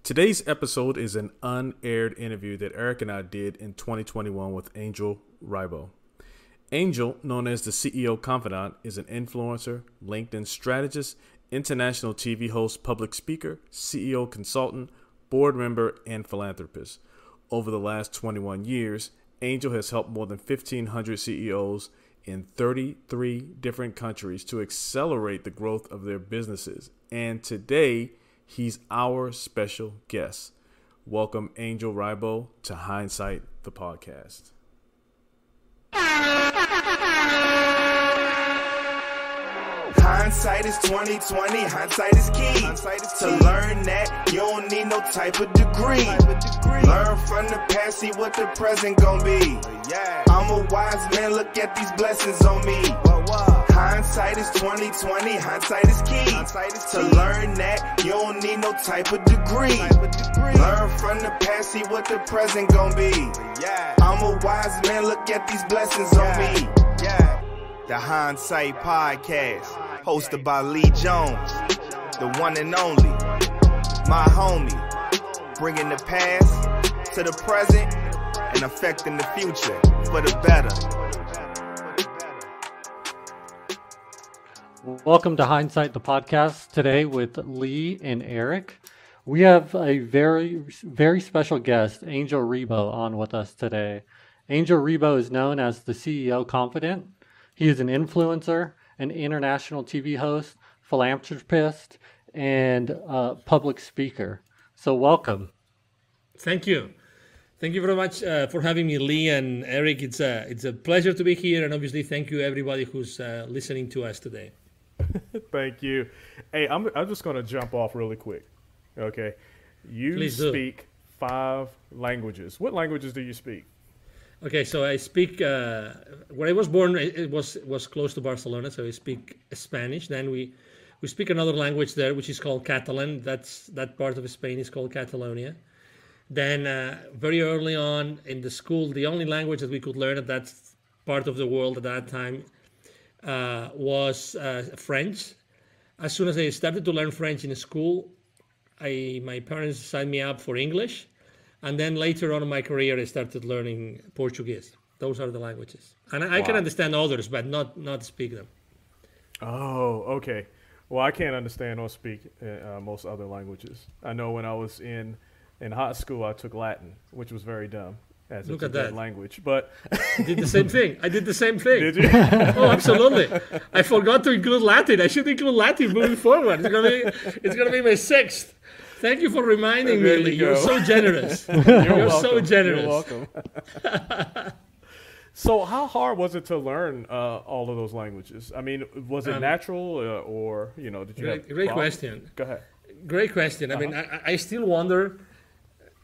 Today's episode is an unaired interview that Eric and I did in 2021 with Angel RIBO. Angel, known as the CEO Confidant, is an influencer, LinkedIn strategist, international TV host, public speaker, CEO consultant, board member, and philanthropist. Over the last 21 years, Angel has helped more than 1,500 CEOs in 33 different countries to accelerate the growth of their businesses. And today, he's our special guest. Welcome, Angel RIBO, to Hindsight, the podcast. Hindsight is 2020, hindsight is key. To learn that, you don't need no type of degree. Learn from the past, see what the present gon' be. I'm a wise man, look at these blessings on me. Hindsight is 2020, hindsight is key. To learn that, you don't need no type of degree. Learn from the past, see what the present gon' be. I'm a wise man, look at these blessings on me. The Hindsight Podcast, hosted by Lee Jones, the one and only, my homie, bringing the past to the present and affecting the future for the better. Welcome to Hindsight, the podcast, today with Lee and Eric. We have a very special guest, Angel RIBO, on with us today. Angel RIBO is known as the CEO Confidant. He is an influencer, an international TV host, philanthropist, and public speaker. So welcome. Thank you. Thank you very much for having me, Lee and Eric. It's a pleasure to be here, and obviously thank you everybody who's listening to us today. Thank you. Hey, I'm just going to jump off really quick. Okay. You Please do. speak 5 languages. What languages do you speak? Okay, so I speak. Where I was born, it was close to Barcelona, so I speak Spanish. Then we speak another language there, which is called Catalan. That part of Spain is called Catalonia. Then very early on in the school, the only language that we could learn at that part of the world at that time was French. As soon as I started to learn French in school, my parents signed me up for English. And then later on in my career, I started learning Portuguese. Those are the languages. And I can understand others, but not speak them. Oh, okay. Well, I can't understand or speak most other languages. I know when I was in high school, I took Latin, which was very dumb, as it's a dead language. But I did the same thing. Did you? Oh, absolutely. I forgot to include Latin. I should include Latin moving forward. It's gonna be my 6th. Thank you for reminding me, Lee. You're so generous. You're so generous. You're welcome. So how hard was it to learn all of those languages? I mean, was it natural or, did you have Great problems? question. Go ahead. Great question. I mean, I still wonder.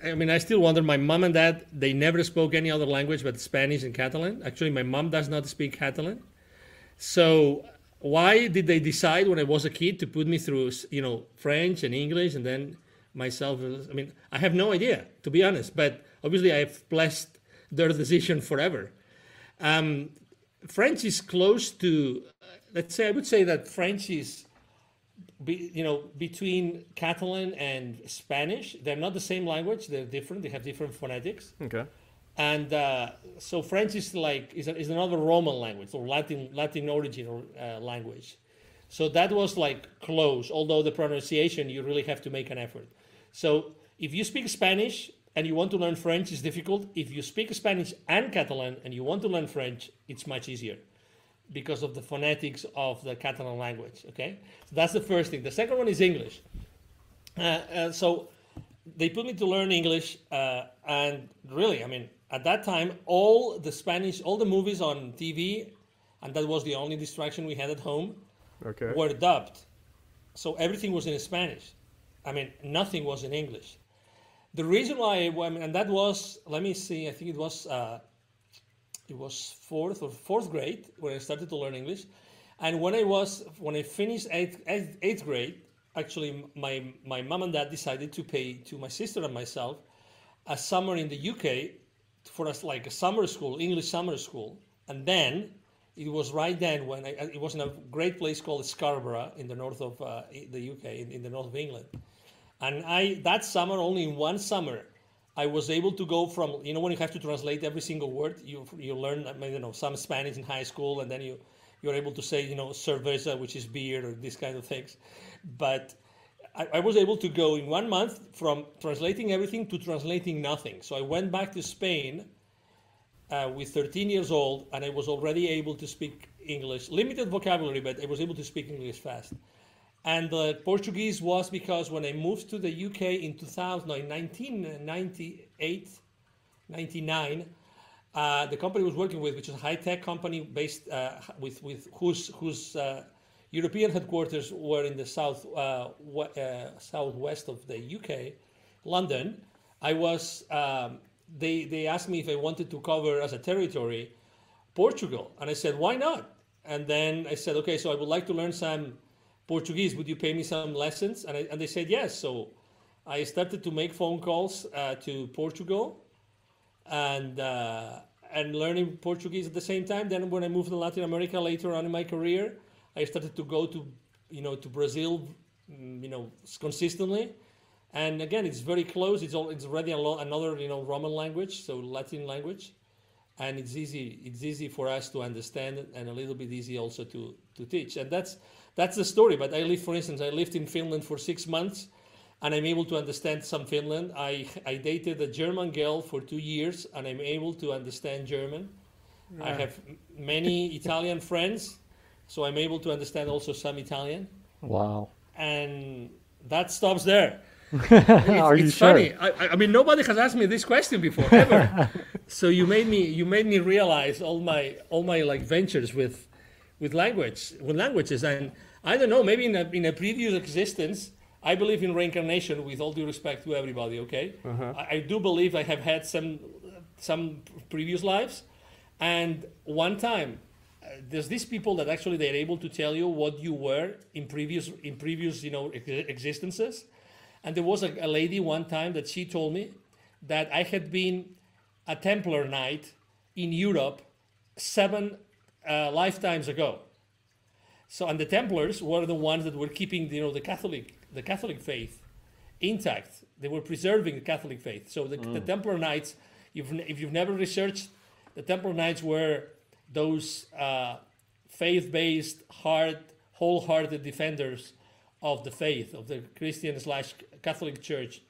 My mom and dad, they never spoke any other language but Spanish and Catalan. Actually, my mom does not speak Catalan. So why did they decide when I was a kid to put me through, French and English and then myself? I mean, I have no idea, to be honest, but obviously I've blessed their decision forever. French is close to, I would say that French is, between Catalan and Spanish. They're not the same language. They're different. They have different phonetics. Okay. And so French is is another Roman language or Latin origin language. So that was close, although the pronunciation, you really have to make an effort. So if you speak Spanish and you want to learn French, it's difficult. If you speak Spanish and Catalan and you want to learn French, it's much easier because of the phonetics of the Catalan language, okay? So that's the first thing. The second one is English. So they put me to learn English, and really, I mean, at that time, all the movies on TV, and that was the only distraction we had at home, were dubbed. So everything was in Spanish. I mean, nothing was in English. The reason why, and that was, let me see, I think it was 4th grade when I started to learn English. And when I finished eighth grade, actually my mom and dad decided to pay to my sister and myself a summer in the UK for us, like a summer school, English summer school. And then it was right then when it was in a great place called Scarborough in the north of the UK, in the north of England. And that summer, only in one summer, I was able to go from, when you have to translate every single word, you learn, some Spanish in high school, and then you're able to say, cerveza, which is beer, or these kind of things. But I was able to go in 1 month from translating everything to translating nothing. So I went back to Spain with 13 years old, and I was already able to speak English, limited vocabulary, but I was able to speak English fast. And the Portuguese was because when I moved to the UK in 1998, 99, the company I was working with, which is a high-tech company based with whose European headquarters were in the southwest of the UK, London. They asked me if I wanted to cover as a territory Portugal, and I said, why not? And then I said, okay, so I would like to learn some Portuguese. Would you pay me some lessons? And they said yes. So I started to make phone calls to Portugal and learning Portuguese at the same time. Then when I moved to Latin America later on in my career, I started to go to Brazil, consistently. And again, it's very close. It's already another Roman language, so Latin language, and it's easy. It's easy for us to understand it, and a little bit easy also to teach. And that's the story. But I lived in Finland for 6 months, and I'm able to understand some Finland. I dated a German girl for 2 years, and I'm able to understand German. Yeah. I have many Italian friends, so I'm able to understand also some Italian. Wow. And that stops there. Are you it's sure? Funny. I mean, nobody has asked me this question before ever. So you made me realize all my like ventures with languages, and I don't know, maybe in a previous existence, I believe in reincarnation. With all due respect to everybody, okay, I do believe I have had some previous lives, and one time. There's these people that actually they're able to tell you what you were in previous existences. And there was a lady one time that she told me that I had been a Templar knight in Europe 7 lifetimes ago. So, and the Templars were the ones that were keeping the Catholic faith intact. They were preserving the Catholic faith. So the Templar knights, if you've never researched, the Templar knights were those faith-based, wholehearted defenders of the faith, of the Christian/Catholic Church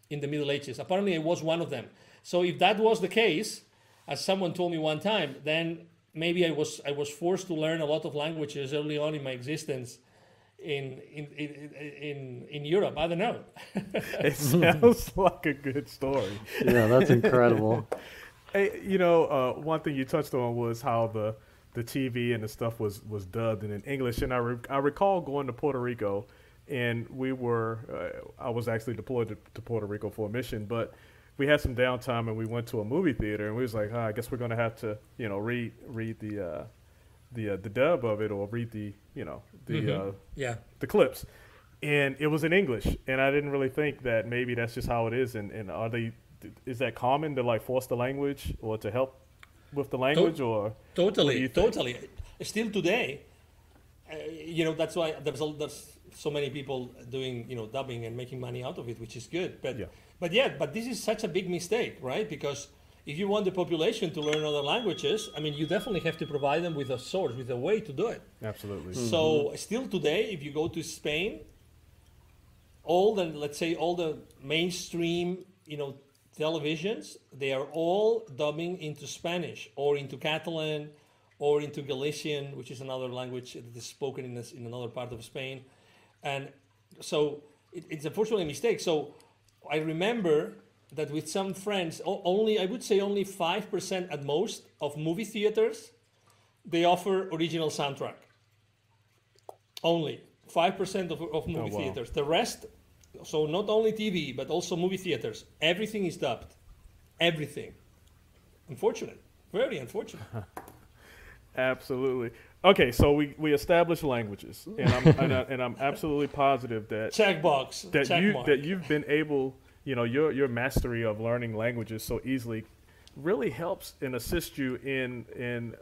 in the Middle Ages. Apparently, I was one of them. So if that was the case, as someone told me one time, then maybe I was forced to learn a lot of languages early on in my existence in Europe. I don't know. It sounds like a good story. Yeah, that's incredible. Hey, one thing you touched on was how the TV and the stuff was dubbed in English, and I recall going to Puerto Rico, and I was actually deployed to Puerto Rico for a mission, but we had some downtime and we went to a movie theater, and we was like, I guess we're gonna have to read the dub of it, or read the clips, and it was in English, and I didn't really think that maybe that's just how it is, and is that common to like force the language or to help with the language, or totally. Still today, that's why there's so many people doing dubbing and making money out of it, which is good. But this is such a big mistake, right? Because if you want the population to learn other languages, I mean, you definitely have to provide them with a source, with a way to do it. Absolutely. So still today, if you go to Spain, all the mainstream televisions, they are all dubbing into Spanish or into Catalan or into Galician, which is another language that is spoken in another part of Spain. And so it's unfortunately a mistake. So I remember that with some friends, I would say only 5% at most of movie theaters, they offer original soundtrack. Only 5% of movie theaters. The rest, so not only TV, but also movie theaters, everything is dubbed. Everything. Unfortunate. Very unfortunate. Absolutely. Okay, so we established languages, and I'm absolutely positive that checkbox that you've been able, your mastery of learning languages so easily really helps and assists you in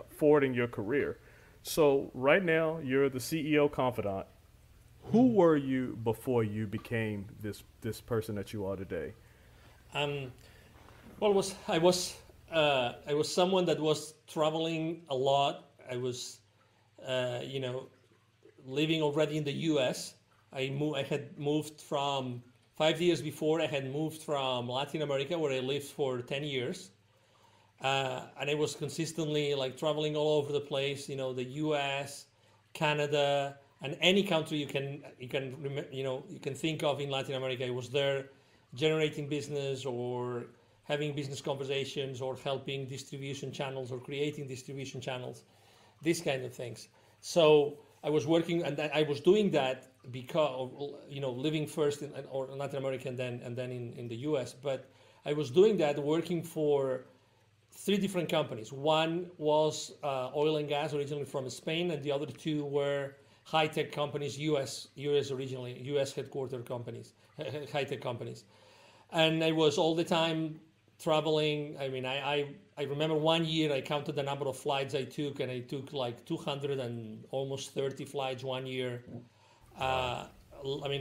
forwarding your career. So right now you're the CEO confidant Who were you before you became this person that you are today? Well, I was someone that was traveling a lot. I was, living already in the U.S. I had moved from 5 years before. I had moved from Latin America, where I lived for 10 years, and I was consistently like traveling all over the place. The U.S., Canada, and any country you can think of in Latin America. I was there, generating business or having business conversations or helping distribution channels or creating distribution channels, these kind of things. So I was working, and I was doing that because living first in Latin America and then in the U.S. But I was doing that working for 3 different companies. One was oil and gas, originally from Spain, and the other 2 were high-tech companies, U.S. originally, U.S. headquartered companies, high-tech companies. And I was all the time traveling. I mean, I remember one year I counted the number of flights I took, and I took like 200 and almost 30 flights one year.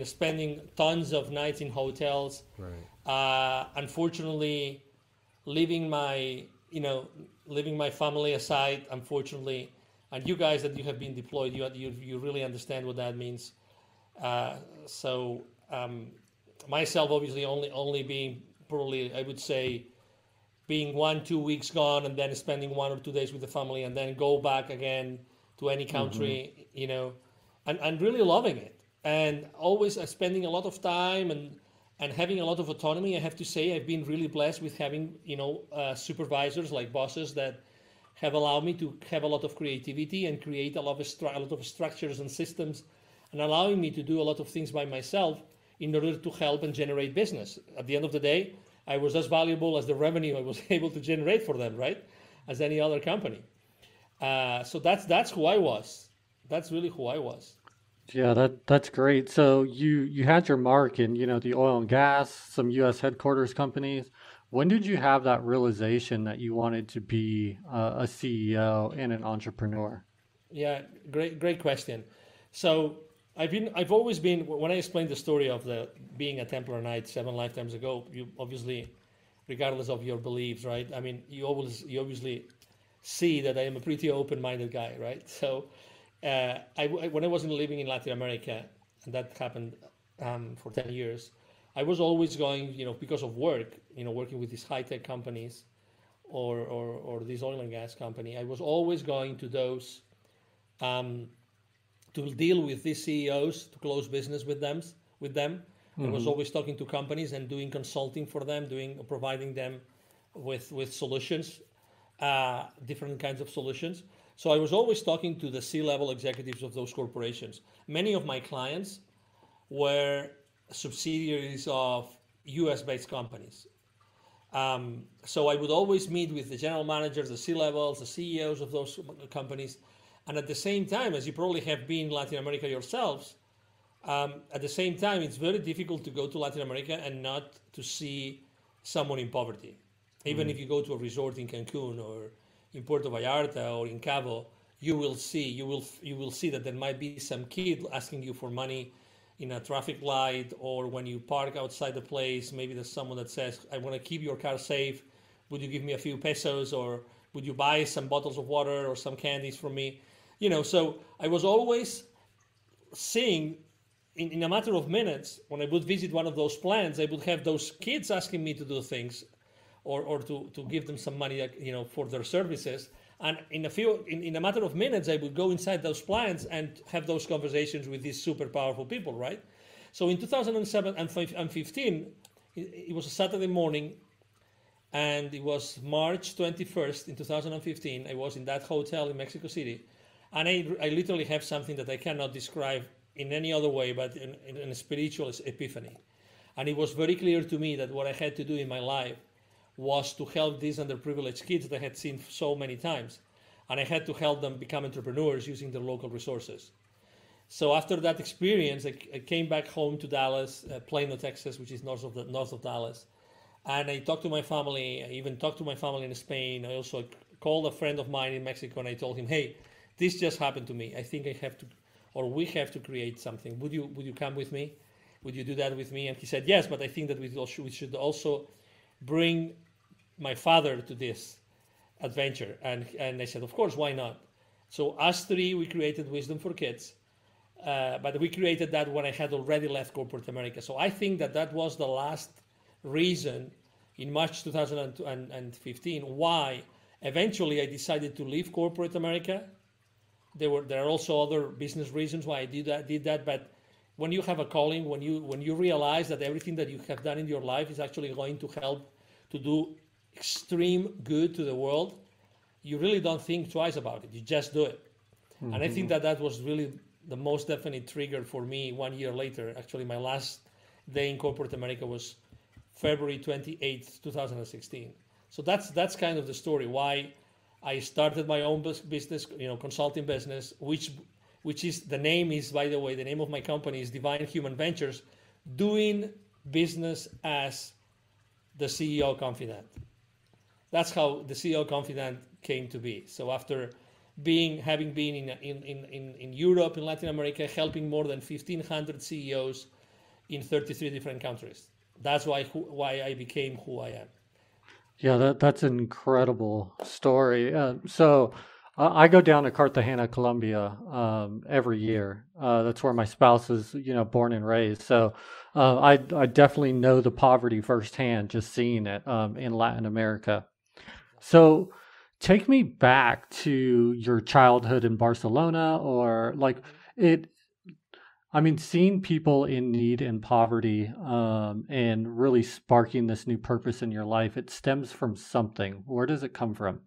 Spending tons of nights in hotels. Right. Unfortunately, leaving my family aside, unfortunately, and you guys that you have been deployed, you really understand what that means. Myself, obviously, only being probably, I would say, being 1-2 weeks gone, and then spending 1 or 2 days with the family, and then go back again to any country, and really loving it, and always spending a lot of time and having a lot of autonomy. I have to say, I've been really blessed with having supervisors, like bosses, that have allowed me to have a lot of creativity and create a lot of structures and systems, and allowing me to do a lot of things by myself in order to help and generate business. At the end of the day, I was as valuable as the revenue I was able to generate for them, right? As any other company. So that's who I was. That's really who I was. Yeah, that's great. So you had your mark in, the oil and gas, some U.S. headquarters companies. When did you have that realization that you wanted to be a CEO and an entrepreneur? Yeah, great question. So I've always been, when I explained the story of being a Templar Knight 7 lifetimes ago, you obviously, regardless of your beliefs, right? I mean, you obviously see that I am a pretty open-minded guy, right? So when I wasn't living in Latin America, and that happened for 10 years, I was always going, because of work, working with these high-tech companies or this oil and gas company, I was always going to those to deal with these CEOs, to close business with them. Mm-hmm. I was always talking to companies and doing consulting for them, providing them with solutions, different kinds of solutions. So I was always talking to the C-level executives of those corporations. Many of my clients were subsidiaries of US-based companies. So I would always meet with the general managers, the C-levels, the CEOs of those companies. And at the same time, as you probably have been in Latin America yourselves, at the same time, it's very difficult to go to Latin America and not to see someone in poverty. Even if you go to a resort in Cancun or in Puerto Vallarta or in Cabo, you will see that there might be some kid asking you for money in a traffic light, or when you park outside the place, maybe there's someone that says, I want to keep your car safe. Would you give me a few pesos, or would you buy some bottles of water or some candies from me? So I was always seeing in a matter of minutes, when I would visit one of those plants, I would have those kids asking me to do things or to give them some money, for their services. And in a matter of minutes, I would go inside those plants and have those conversations with these super powerful people, right? So in 2007 and 2015, it was a Saturday morning, and it was March 21st in 2015. I was in that hotel in Mexico City, and I literally have something that I cannot describe in any other way but in a spiritual epiphany. And it was very clear to me that what I had to do in my life was to help these underprivileged kids that I had seen so many times. And I had to help them become entrepreneurs using their local resources. So after that experience, I came back home to Dallas, Plano, Texas, which is north of Dallas. And I talked to my family. I even talked to my family in Spain. I also called a friend of mine in Mexico, and I told him, hey, this just happened to me. I think I have to or we have to create something. Would you come with me? Would you do that with me? And he said, yes, but I think that we should also bring my father to this adventure. And I said, of course, why not? So us three, we created Wisdom for Kids. But we created that when I had already left corporate America. So I think that was the last reason in March 2015 why eventually I decided to leave corporate America. There are also other business reasons why I did that. But when you have a calling, when you realize that everything that you have done in your life is actually going to help to do extreme good to the world, you really don't think twice about it. You just do it. Mm-hmm. And I think that was really the most definite trigger for me 1 year later. Actually, my last day in corporate America was February 28th, 2016. So that's kind of the story why I started my own business, consulting business, which is, the name is, by the way, the name of my company is Divine Human Ventures, doing business as the CEO Confidant. That's how the CEO Confidant came to be. So after having been in Europe, in Latin America, helping more than 1,500 CEOs in 33 different countries. That's why I became who I am. Yeah, that's an incredible story. So I go down to Cartagena, Colombia, every year. That's where my spouse is, born and raised. So I definitely know the poverty firsthand, just seeing it in Latin America. So take me back to your childhood in Barcelona, or seeing people in need and poverty, and really sparking this new purpose in your life, it stems from something. Where does it come from?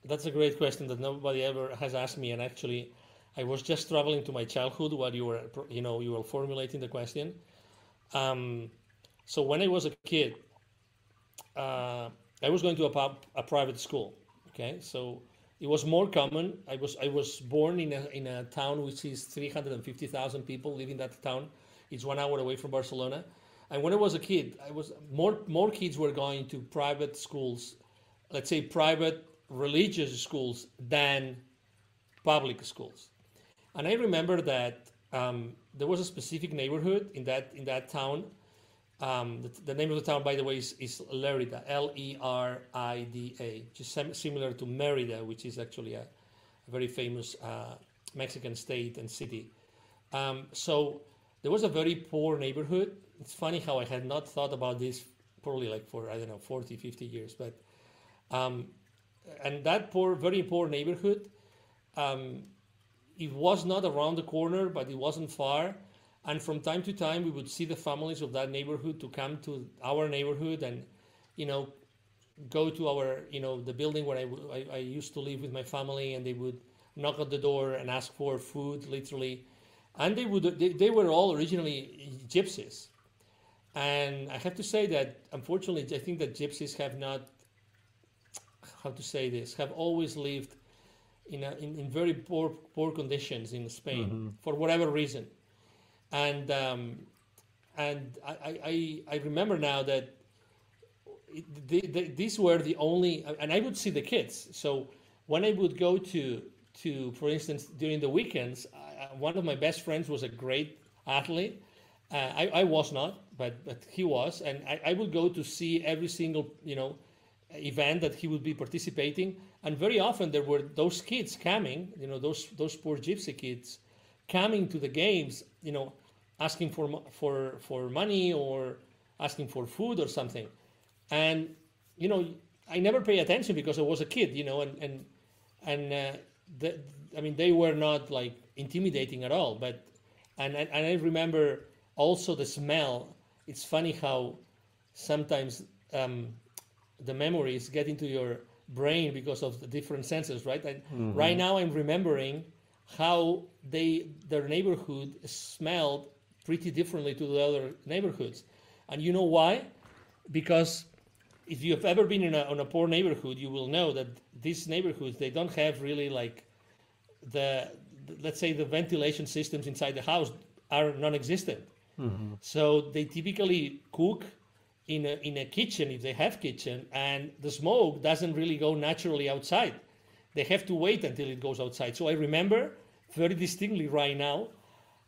That's a great question that nobody ever has asked me. And actually, I was just traveling to my childhood while you were formulating the question. So when I was a kid, I was going to a private school. Okay, so it was more common. I was born in a town which is 350,000 people live in that town. It's 1 hour away from Barcelona. And when I was a kid, more kids were going to private schools, let's say private religious schools, than public schools. And I remember that there was a specific neighborhood in that town. The name of the town, by the way, is Lerida, Lerida, which is similar to Merida, which is actually a very famous Mexican state and city. So there was a very poor neighborhood. It's funny how I had not thought about this probably for, 40, 50 years. But and that very poor neighborhood, it was not around the corner, but it wasn't far. And from time to time, we would see the families of that neighborhood to come to our neighborhood and, go to our, the building where I used to live with my family, and they would knock at the door and ask for food, literally. And they were all originally gypsies. And I have to say that, unfortunately, I think that gypsies have not, have always lived in very poor conditions in Spain, mm-hmm. for whatever reason. And I remember now that these were the only, and I would see the kids. So when I would go to for instance, during the weekends, one of my best friends was a great athlete. I was not, but he was, and I would go to see every single event that he would be participating. And very often there were those kids coming, those poor gypsy kids coming to the games, asking for money or asking for food or something. And, I never pay attention because I was a kid, they were not like intimidating at all. But, and I remember also the smell. It's funny how sometimes the memories get into your brain because of the different senses, right? And mm-hmm. Right now I'm remembering how their neighborhood smelled pretty differently to the other neighborhoods. And you know why? Because if you have ever been on a poor neighborhood, you will know that these neighborhoods, they don't have really like let's say the ventilation systems inside the house are non-existent. Mm-hmm. So they typically cook in a kitchen, if they have kitchen, and the smoke doesn't really go naturally outside. They have to wait until it goes outside. So I remember very distinctly right now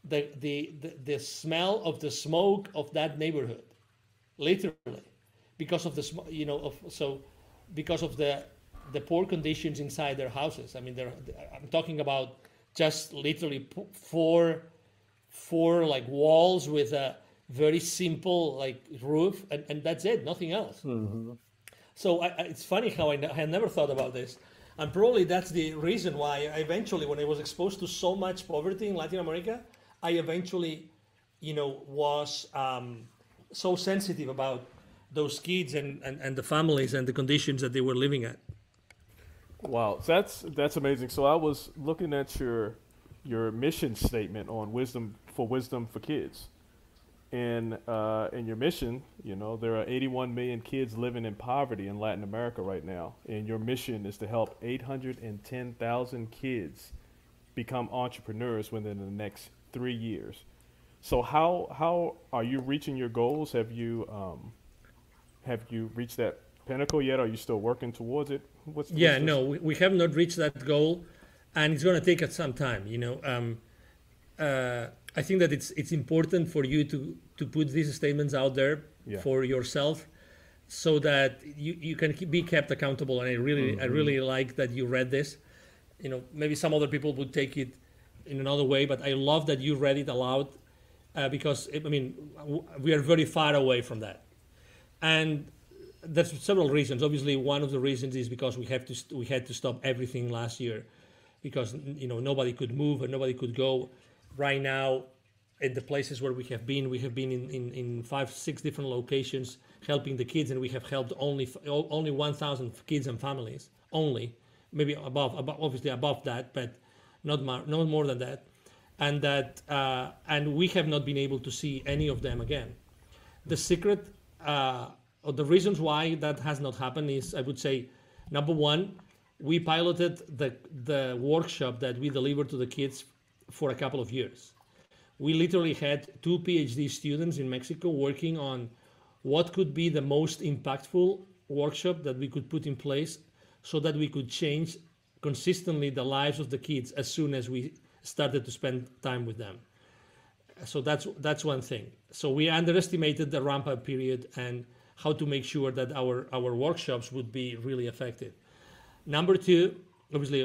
the smell of the smoke of that neighborhood, literally, because of the because of the poor conditions inside their houses. I mean, I'm talking about just literally four like walls with a very simple like roof, and that's it, nothing else. Mm-hmm. So it's funny how I had never thought about this, and probably that's the reason why I eventually, when I was exposed to so much poverty in Latin America, I eventually, was so sensitive about those kids and the families and the conditions that they were living at. Wow, that's amazing. So I was looking at your mission statement on wisdom for kids, and in your mission, there are 81 million kids living in poverty in Latin America right now, and your mission is to help 810,000 kids become entrepreneurs within the next 3 years. So how are you reaching your goals? Have you reached that pinnacle yet? Are you still working towards it? No, we have not reached that goal, and it's going to take us some time. I think that it's important for you to put these statements out there for yourself, so that you can be kept accountable. And I really like that you read this. Maybe some other people would take it in another way, but I love that you read it aloud, because we are very far away from that, and there's several reasons. Obviously, one of the reasons is because we had to stop everything last year, because nobody could move and nobody could go. Right now, in the places where we have been in 5-6 different locations helping the kids, and we have helped only 1,000 kids and families. Only, maybe obviously above that, but not more than that, and we have not been able to see any of them again. The secret. Or the reasons why that has not happened is, I would say, number one, we piloted the workshop that we delivered to the kids for a couple of years. We literally had 2 PhD students in Mexico working on what could be the most impactful workshop that we could put in place, so that we could change consistently the lives of the kids as soon as we started to spend time with them. So that's one thing. So we underestimated the ramp-up period and how to make sure that our workshops would be really effective. Number two, obviously,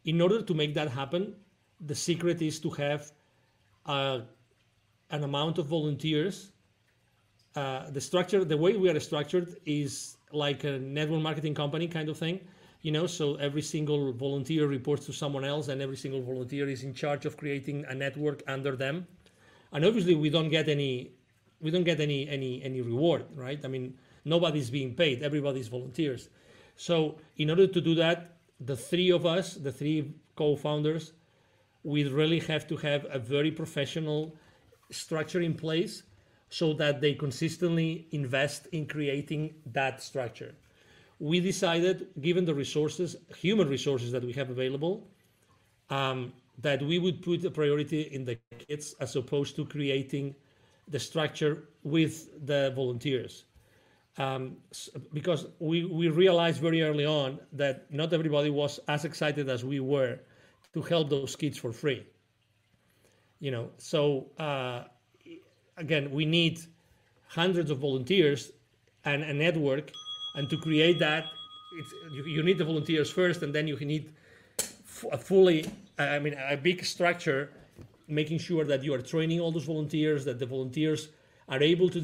in order to make that happen, the secret is to have an amount of volunteers. The way we are structured is like a network marketing company kind of thing, so every single volunteer reports to someone else, and every single volunteer is in charge of creating a network under them. And obviously we don't get any reward, right? Nobody's being paid, everybody's volunteers. So in order to do that, the three of us, the 3 co-founders, we really have to have a very professional structure in place, so that they consistently invest in creating that structure. We decided, given the human resources that we have available, that we would put a priority in the kids as opposed to creating the structure with the volunteers. Because we realized very early on that not everybody was as excited as we were to help those kids for free. So again, we need hundreds of volunteers and a network, and to create that, you need the volunteers first, and then you need a big structure, making sure that you are training all those volunteers, that the volunteers are able to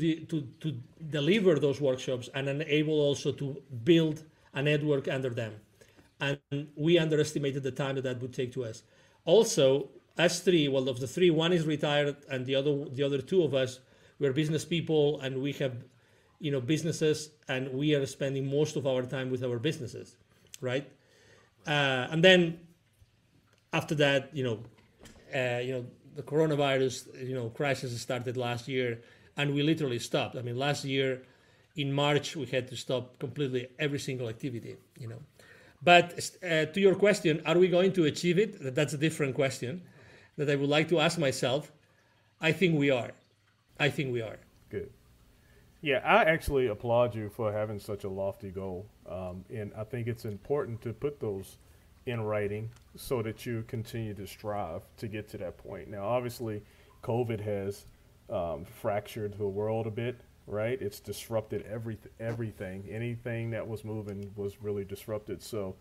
deliver those workshops, and are able also to build a network under them. And we underestimated the time that would take to us. Also, us 3, well, of the 3, one is retired, and the other 2 of us, we're business people, and we have businesses, and we are spending most of our time with our businesses, right? And then after that, the coronavirus, crisis started last year, and we literally stopped. Last year in March, we had to stop completely every single activity, But to your question, are we going to achieve it? That's a different question that I would like to ask myself. I think we are. Good. Yeah, I actually applaud you for having such a lofty goal. And I think it's important to put those in writing so that you continue to strive to get to that point. Now, obviously, COVID has fractured the world a bit, right? It's disrupted everything. Anything that was moving was really disrupted. So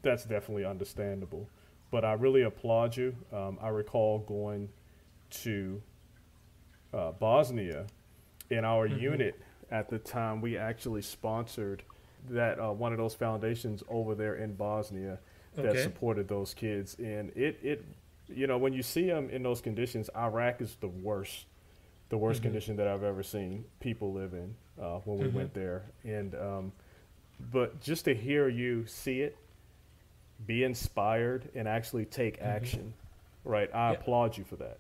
that's definitely understandable. But I really applaud you. I recall going to Bosnia in our unit at the time. We actually sponsored that one of those foundations over there in Bosnia that supported those kids. And it you know, when you see them in those conditions, Iraq is the worst condition that I've ever seen people live in when we went there. And but just to hear you see it, be inspired, and actually take action, right? I applaud you for that.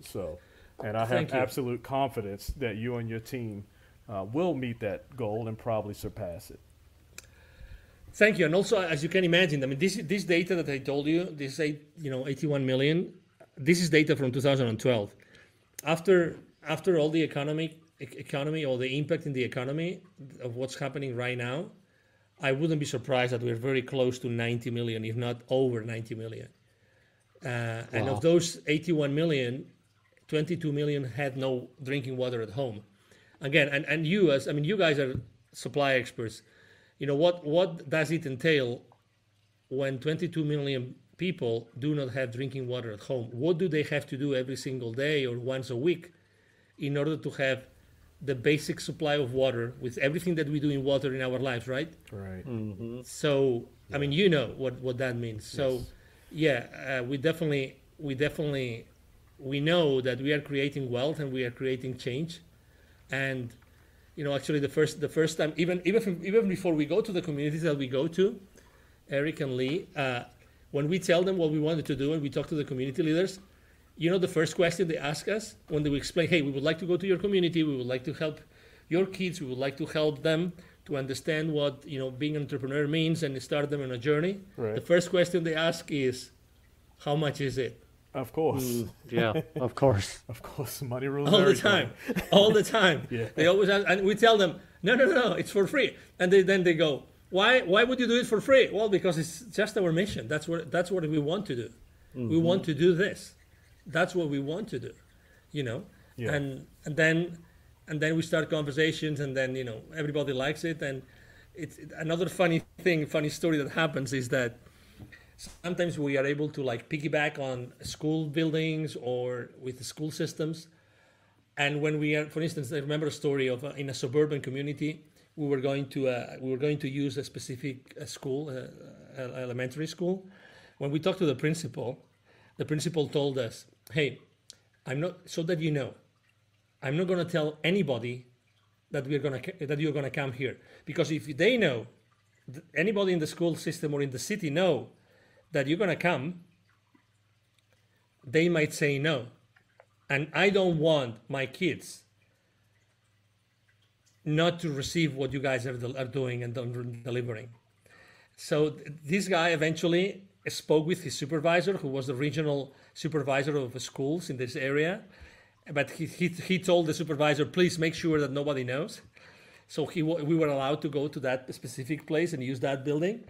So, and I have absolute confidence that you and your team will meet that goal and probably surpass it. Thank you. And also, as you can imagine, I mean, this data that I told you, this 81 million, this is data from 2012. After all the economy or the impact in the economy of what's happening right now, I wouldn't be surprised that we're very close to 90 million, if not over 90 million. And of those 81 million, 22 million had no drinking water at home. Again, and you guys are supply experts. You know, what does it entail when 22 million people do not have drinking water at home? What do they have to do every single day or once a week in order to have the basic supply of water with everything that we do in water in our lives, right? Right. So, I mean, you know what that means. So, we definitely know that we are creating wealth and we are creating change. And, you know, actually the first time, even before we go to the communities that we go to, Eric and Lee, when we tell them what we wanted to do and we talk to the community leaders, you know, the first question they ask us when they explain, hey, we would like to go to your community, we would like to help your kids, we would like to help them to understand what, you know, being an entrepreneur means and start them on a journey. Right. The first question they ask is, how much is it? Of course. Yeah, of course. Of course, money rules all everything. The time. All the time. Yeah. They always ask, and we tell them, no, it's for free. And then they go, why would you do it for free? Well, because it's just our mission. That's what we want to do. We want to do this. That's what we want to do, you know. Yeah. And then we start conversations, and then, you know, everybody likes it. And it's another funny story that happens is that sometimes we are able to like piggyback on school buildings or with the school systems. And when we are, for instance, I remember a story of in a suburban community, we were going to use a specific school, elementary school. When we talked to the principal told us, hey, I'm not going to tell anybody that you're going to come here, because if they know, anybody in the school system or in the city know that you're going to come, they might say no. And I don't want my kids not to receive what you guys are doing and delivering. So this guy eventually spoke with his supervisor, who was the regional supervisor of the schools in this area. But he told the supervisor, please make sure that nobody knows. So we were allowed to go to that specific place and use that building.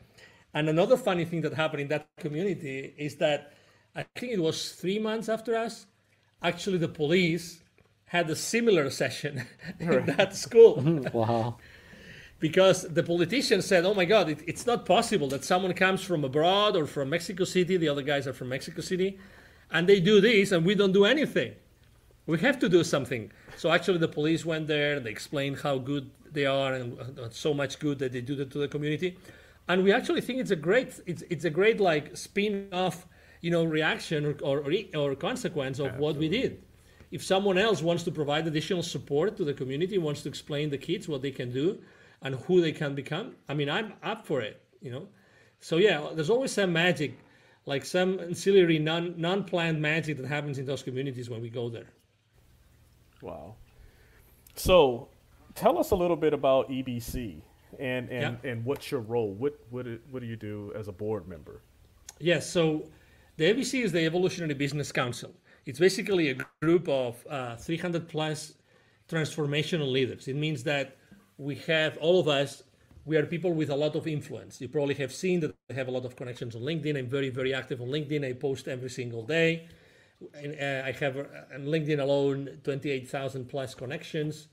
And another funny thing that happened in that community is that I think it was 3 months after us, actually the police had a similar session in that school. Wow. Because the politicians said, oh my God, it's not possible that someone comes from abroad or from Mexico City, the other guys are from Mexico City, and they do this and we don't do anything. We have to do something. So actually the police went there, they explained how good they are and so much good that they do to the community. And we actually think it's a great like spin-off, you know, reaction or consequence of what we did. If someone else wants to provide additional support to the community, wants to explain the kids what they can do and who they can become, I mean, I'm up for it, you know. So yeah, there's always some magic, like some ancillary non-planned magic that happens in those communities when we go there. Wow. So tell us a little bit about EBC and what's your role? What do you do as a board member? Yes, so the EBC is the Evolutionary Business Council. It's basically a group of 300 plus transformational leaders. It means that we have all of us we are people with a lot of influence. You probably have seen that I have a lot of connections on LinkedIn. I'm very, very active on LinkedIn. I post every single day. And, I have on LinkedIn alone 28,000 plus connections.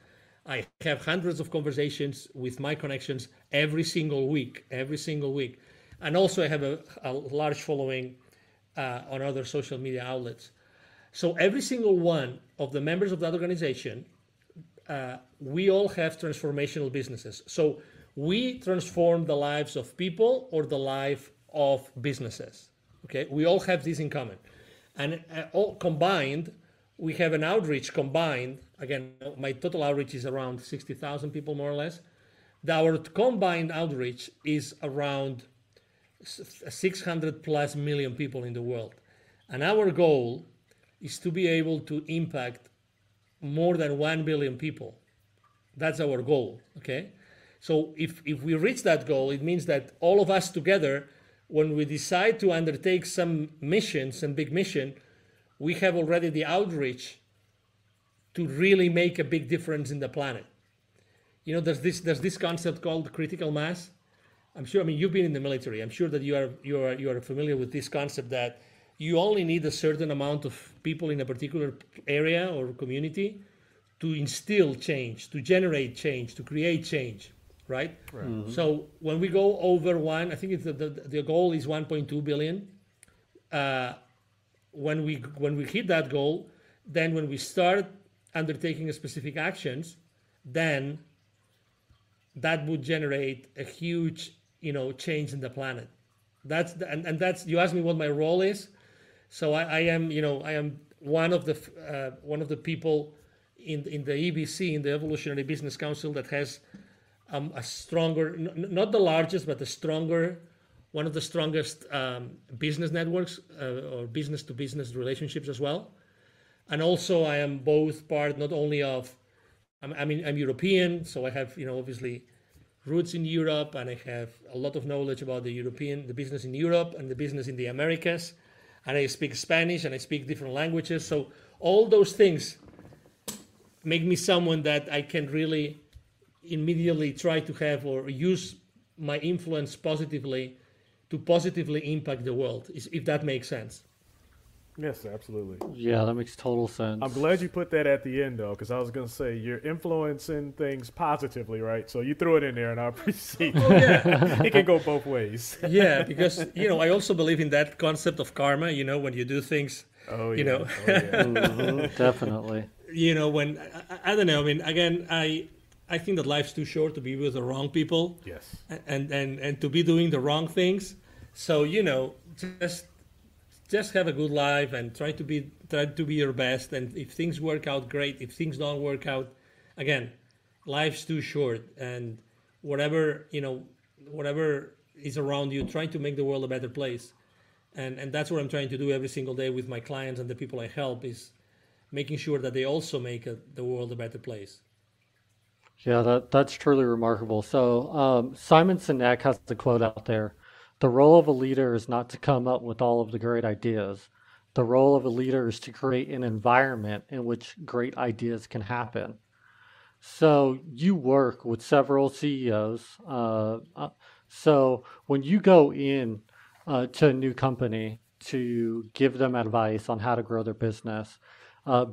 I have hundreds of conversations with my connections every single week. And also I have a large following on other social media outlets. So every single one of the members of that organization, we all have transformational businesses. So we transform the lives of people or the life of businesses. Okay, we all have this in common, and all combined, we have an outreach combined. Again, my total outreach is around 60,000 people, more or less. Our combined outreach is around 600 plus million people in the world, and our goal is to be able to impact more than 1 billion people. That's our goal, okay? So if we reach that goal, it means that all of us together, when we decide to undertake some mission, some big mission, we have already the outreach to really make a big difference in the planet. You know, there's this concept called critical mass. I'm sure, I mean, you've been in the military. I'm sure that you are familiar with this concept that you only need a certain amount of people in a particular area or community to instill change, to generate change, to create change, right? Mm-hmm. So when we go over one, I think it's the goal is 1.2 billion. When we hit that goal, then when we start undertaking specific actions, then that would generate a huge, change in the planet. That's you asked me what my role is. So I am one of the people in the EBC, in the Evolutionary Business Council, that has a stronger, not the largest, but one of the strongest business networks or business-to-business relationships as well. And also I am both part not only of, I'm European, so I have, obviously roots in Europe, and I have a lot of knowledge about the business in Europe and the business in the Americas. And I speak Spanish and I speak different languages. So all those things make me someone that I can really immediately try to have or use my influence positively to positively impact the world, if that makes sense. Yes, absolutely. Yeah, that makes total sense. I'm glad you put that at the end, though, because I was going to say you're influencing things positively, right? So you threw it in there, and I appreciate it. Oh, yeah. It can go both ways. Yeah, because, I also believe in that concept of karma, when you do things, Mm-hmm, definitely. When, I don't know, I mean, again, I think that life's too short to be with the wrong people. Yes. And to be doing the wrong things. So, just have a good life and try to be your best. And if things work out, great. If things don't work out, again, life's too short. And whatever is around you, try to make the world a better place. And that's what I'm trying to do every single day with my clients and the people I help, is making sure that they also make the world a better place. Yeah, that's truly remarkable. So Simon Sinek has the quote out there: "The role of a leader is not to come up with all of the great ideas. The role of a leader is to create an environment in which great ideas can happen." So you work with several CEOs. So when you go in to a new company to give them advice on how to grow their business,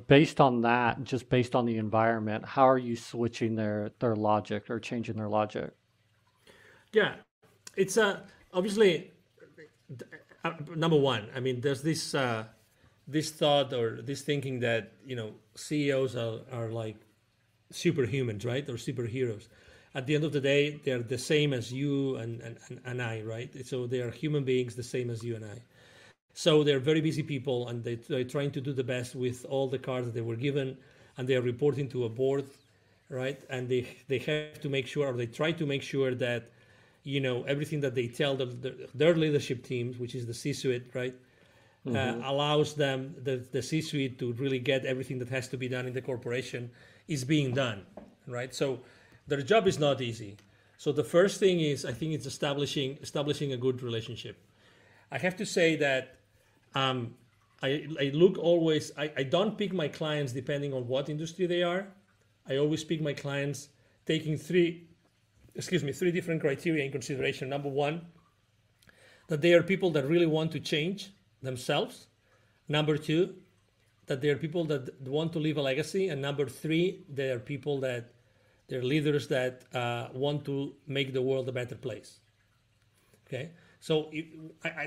based on that, just based on the environment, how are you switching their logic or changing their logic? Yeah, it's obviously number one. I mean, there's this thought or this thinking that CEOs are like superhumans, right, or superheroes. At the end of the day, they're the same as you and I, right? So they are human beings, the same as you and I. So they're very busy people, and they're trying to do the best with all the cards that they were given, and they are reporting to a board, right? And they have to make sure, or they try to make sure that, everything that they tell their leadership teams, which is the C-suite, right, allows them, the C-suite, to really get everything that has to be done in the corporation is being done, right? So their job is not easy. So the first thing is, I think, it's establishing a good relationship. I have to say that I look always, I don't pick my clients depending on what industry they are. I always pick my clients taking three three different criteria in consideration. Number one, that they are people that really want to change themselves. Number two, that they are people that want to leave a legacy. And number three, they are people that they're leaders that want to make the world a better place. Okay, so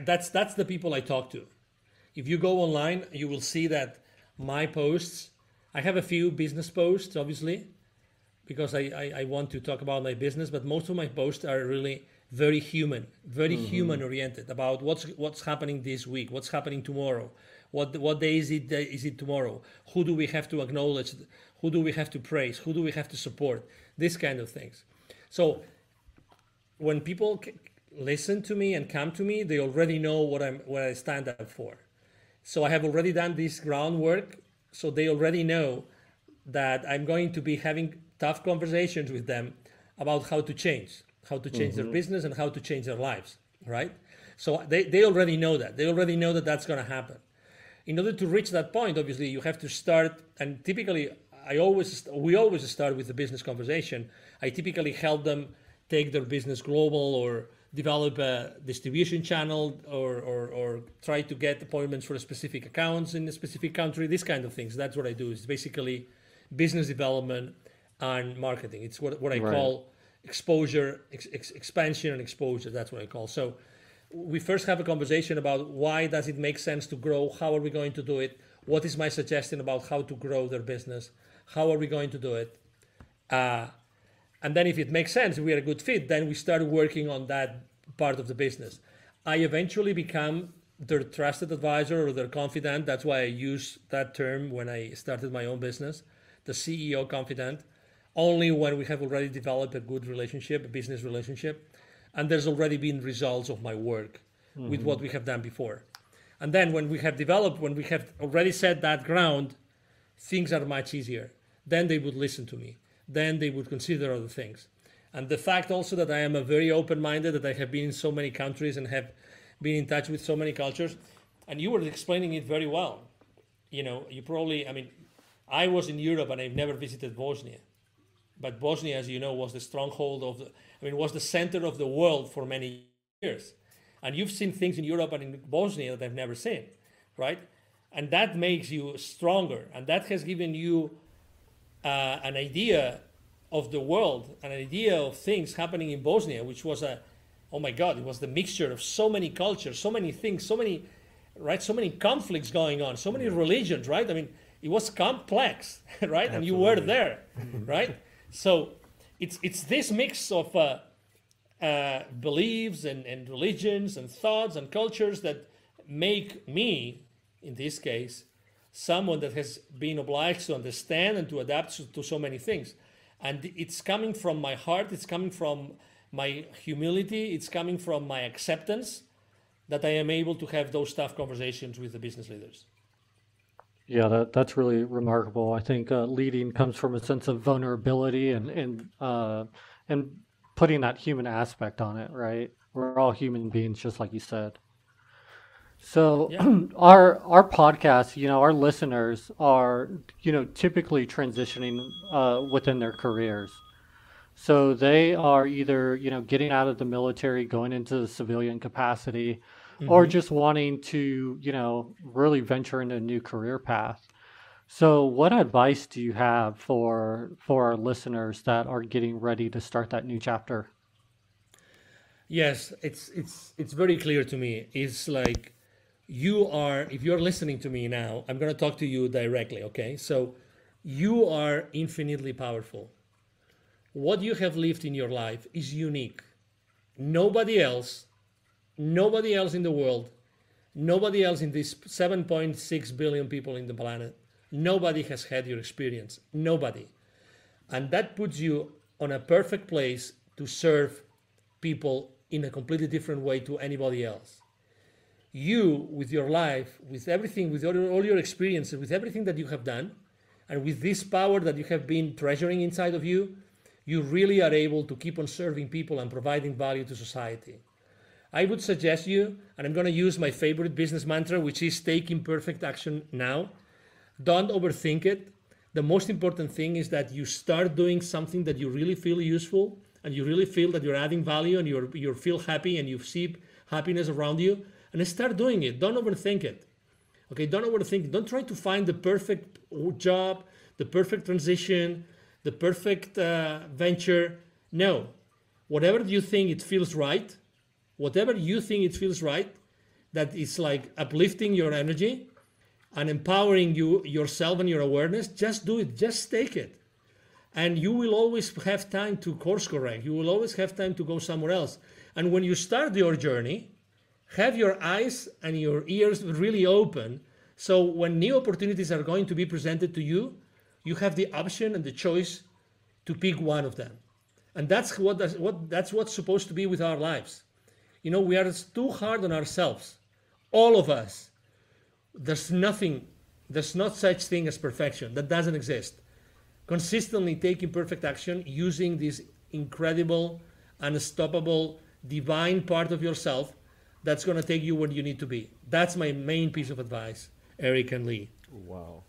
that's the people I talk to. If you go online, you will see that my posts, I have a few business posts, obviously, because I want to talk about my business, but most of my posts are really very human, human oriented, about what's happening this week, what's happening tomorrow, what day is it tomorrow, who do we have to acknowledge, who do we have to praise, who do we have to support, this kind of things. So when people listen to me and come to me, they already know what I stand up for. So I have already done this groundwork, so they already know that I'm going to be having tough conversations with them about how to change their business and how to change their lives, right? So they already know that. They already know that that's going to happen. In order to reach that point, obviously, you have to start, and typically, we always start with the business conversation. I typically help them take their business global or develop a distribution channel or try to get appointments for specific accounts in a specific country, these kind of things. That's what I do. It's basically business development and marketing. It's what I call exposure, expansion and exposure. That's what I call. So we first have a conversation about why does it make sense to grow? How are we going to do it? What is my suggestion about how to grow their business? How are we going to do it? And then if it makes sense, we are a good fit, then we start working on that part of the business. I eventually become their trusted advisor or their confidant. That's why I use that term when I started my own business, the CEO confidant, only when we have already developed a good relationship, a business relationship, and there's already been results of my work with what we have done before. And then when we have already set that ground, things are much easier. Then they would listen to me. Then they would consider other things. And the fact also that I am a very open-minded, that I have been in so many countries and have been in touch with so many cultures, and you were explaining it very well. I was in Europe and I've never visited Bosnia. But Bosnia, as you know, was the stronghold was the center of the world for many years. And you've seen things in Europe and in Bosnia that I've never seen, right? And that makes you stronger. And that has given you an idea of the world, an idea of things happening in Bosnia, which was it was the mixture of so many cultures, so many things, so many conflicts going on, so many religions, right? I mean, it was complex, right? Absolutely. And you were there, right? So it's this mix of beliefs and religions and thoughts and cultures that make me, in this case, someone that has been obliged to understand and to adapt to so many things. And it's coming from my heart, it's coming from my humility, it's coming from my acceptance that I am able to have those tough conversations with the business leaders. Yeah, that's really remarkable. I think leading comes from a sense of vulnerability and putting that human aspect on it, right? We're all human beings, just like you said. So our podcast, our listeners are, typically transitioning within their careers. So they are either, getting out of the military, going into the civilian capacity, or just wanting to, really venture into a new career path. So what advice do you have for our listeners that are getting ready to start that new chapter? Yes, it's very clear to me. It's like, if you're listening to me now, I'm going to talk to you directly, okay? So you are infinitely powerful. What you have lived in your life is unique. Nobody else in the world, nobody else in these 7.6 billion people in the planet, nobody has had your experience. Nobody. And that puts you on a perfect place to serve people in a completely different way to anybody else. You, with your life, with everything, with all your experiences, with everything that you have done, and with this power that you have been treasuring inside of you, you really are able to keep on serving people and providing value to society. I would suggest you, and I'm going to use my favorite business mantra, which is take imperfect action now. Don't overthink it. The most important thing is that you start doing something that you really feel useful, and you really feel that you're adding value and you feel happy and you see happiness around you, and start doing it. Don't overthink it. Okay, don't overthink it. Don't try to find the perfect job, the perfect transition, the perfect venture. No, whatever you think it feels right, whatever you think it feels right, that is like uplifting your energy and empowering yourself and your awareness, just do it, just take it. And you will always have time to course correct. You will always have time to go somewhere else. And when you start your journey, have your eyes and your ears really open. So when new opportunities are going to be presented to you, you have the option and the choice to pick one of them. And that's what's supposed to be with our lives. You know, we are too hard on ourselves. All of us. There's not such thing as perfection. That doesn't exist. Consistently taking perfect action using this incredible, unstoppable, divine part of yourself that's going to take you where you need to be. That's my main piece of advice, Eric and Lee. Wow.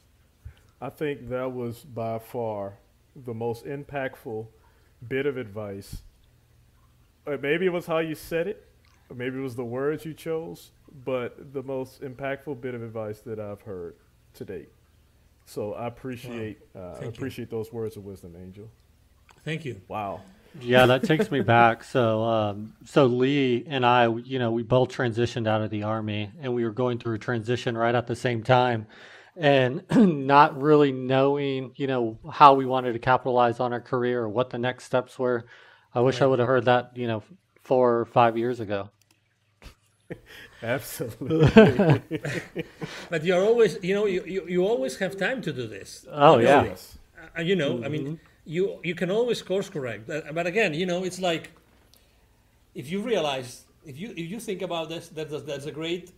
I think that was by far the most impactful bit of advice. Or maybe it was how you said it, or maybe it was the words you chose, but the most impactful bit of advice that I've heard to date. So I appreciate those words of wisdom, Angel. Thank you. Wow. Yeah, that takes me back. So Lee and I, we both transitioned out of the Army, and we were going through a transition right at the same time, and not really knowing, how we wanted to capitalize on our career or what the next steps were. I wish I would have heard that, 4 or 5 years ago. Absolutely. But you're always, you always have time to do this. Oh, yeah. Yes. I mean, you can always course correct. But again, it's like, if you realize, if you think about this, that's a great,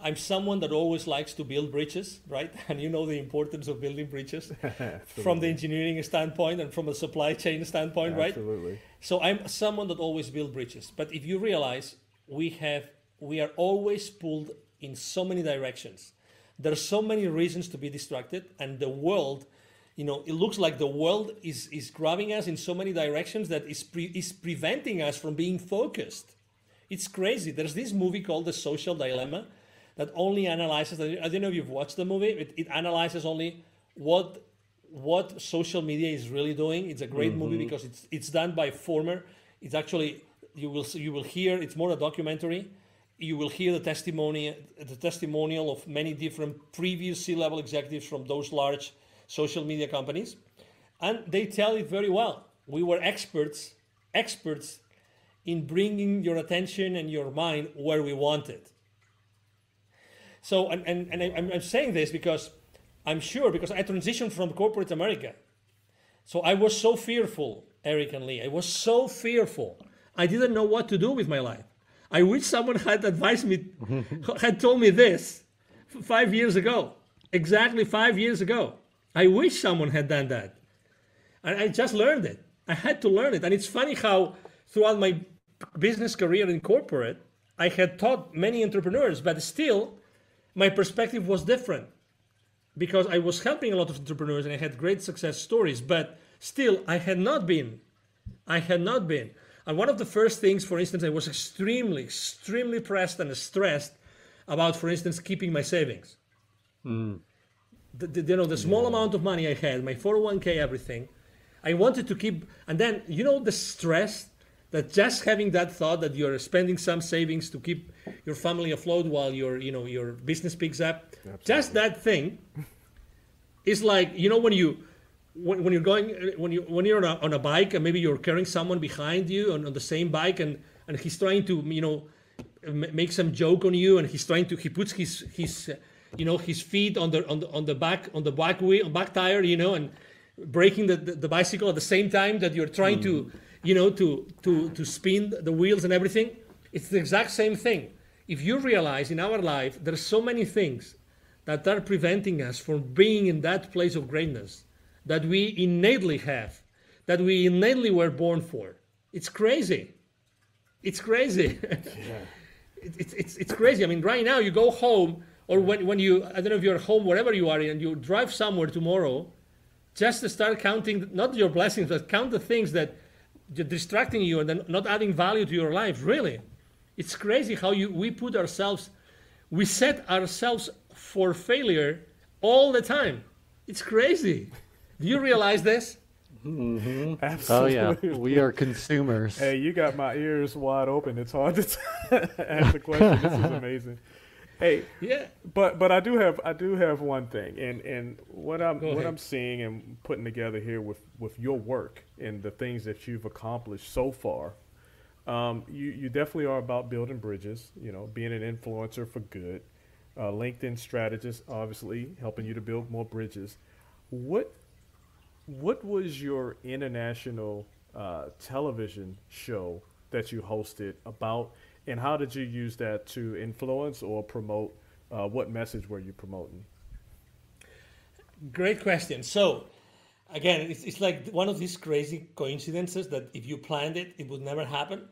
I'm someone that always likes to build bridges, right? And the importance of building bridges from the engineering standpoint and from a supply chain standpoint, right? Absolutely. So I'm someone that always builds bridges. But if you realize we are always pulled in so many directions. There are so many reasons to be distracted, and the world, it looks like the world is grabbing us in so many directions that is preventing us from being focused. It's crazy. There's this movie called The Social Dilemma that only analyzes, I don't know if you've watched the movie, it analyzes only what social media is really doing. It's a great movie because it's done by it's actually, you will hear, it's more a documentary. You will hear the testimonial of many different previous C-level executives from those large social media companies. And they tell it very well. We were experts in bringing your attention and your mind where we want it. So, and I'm saying this because I transitioned from corporate America. So I was so fearful, Eric and Lee. I was so fearful. I didn't know what to do with my life. I wish someone had advised me, had told me this 5 years ago, exactly 5 years ago. I wish someone had done that. And I just learned it. I had to learn it. And it's funny how throughout my business career in corporate, I had taught many entrepreneurs, but still my perspective was different because I was helping a lot of entrepreneurs and I had great success stories, but still I had not been. And one of the first things, for instance, I was extremely pressed and stressed about, for instance, keeping my savings. The small amount of money I had, my 401k, everything, I wanted to keep. And then, the stress that just having that thought that you're spending some savings to keep your family afloat while your business picks up. Absolutely. Just that thing is like, when you're on a bike and maybe you're carrying someone behind you on the same bike and he's trying to make some joke on you and he puts his feet on the back tire and braking the bicycle at the same time that you're trying to spin the wheels and everything. It's the exact same thing. If you realize in our life there's so many things that are preventing us from being in that place of greatness that we innately have, that we innately were born for. It's crazy. It's crazy. Yeah. It's crazy. I mean, right now you go home, or when you, I don't know if you're home, wherever you are, and you drive somewhere tomorrow, just to start counting, not your blessings, but count the things that are distracting you and then not adding value to your life. Really, it's crazy how we set ourselves for failure all the time. It's crazy. Do you realize this? Mm-hmm. Absolutely. Oh yeah, we are consumers. Hey, you got my ears wide open. It's hard to ask the question. This is amazing. Hey, yeah, but I do have one thing, and what I'm seeing and putting together here with your work and the things that you've accomplished so far. You definitely are about building bridges. You know, being an influencer for good. LinkedIn strategist, obviously helping you to build more bridges. What was your international television show that you hosted about, and how did you use that to influence or promote? What message were you promoting? Great question. So, again, it's like one of these crazy coincidences that if you planned it, it would never happen.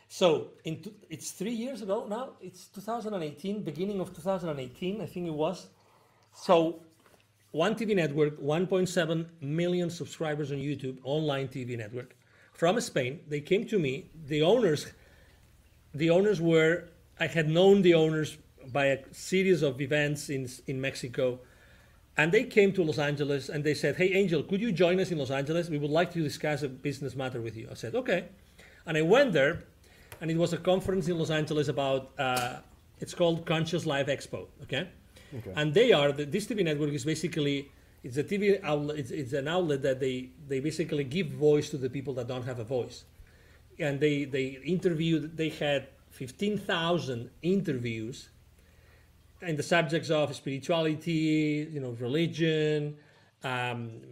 So, it's 3 years ago now. It's 2018, beginning of 2018, I think it was. So, one TV network, 1.7 million subscribers on YouTube, online TV network, from Spain. They came to me. The owners were, I had known the owners by a series of events in Mexico. And they came to Los Angeles and they said, hey, Angel, could you join us in Los Angeles? We would like to discuss a business matter with you. I said, okay. And I went there, and it was a conference in Los Angeles about, it's called Conscious Life Expo, okay? And this TV network is basically, it's a TV outlet, it's an outlet that they basically give voice to the people that don't have a voice. And they had 15,000 interviews in the subjects of spirituality, religion,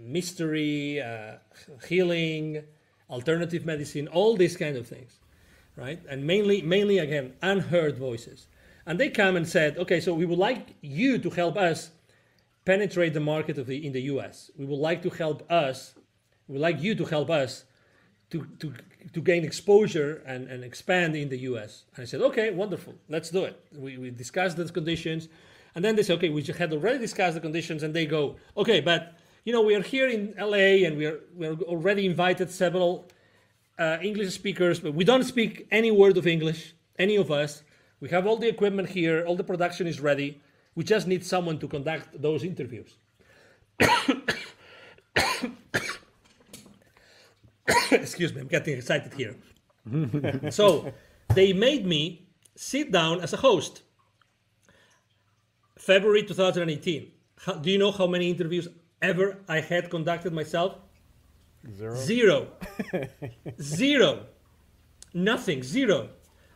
mystery, healing, alternative medicine, all these kind of things, right? And mainly again, unheard voices. And they come and said, okay, so we would like you to help us penetrate the market in the US. We would like you to help us to gain exposure and expand in the US. And I said, okay, wonderful, let's do it. We discussed those conditions. And then they said, okay, we had already discussed the conditions. And they go, okay, but we are here in LA and we're already invited several English speakers, but we don't speak any word of English, any of us. We have all the equipment here, all the production is ready. We just need someone to conduct those interviews. Excuse me, I'm getting excited here. So they made me sit down as a host. February 2018. Do you know how many interviews ever I had conducted myself? Zero. Zero. Nothing. Zero.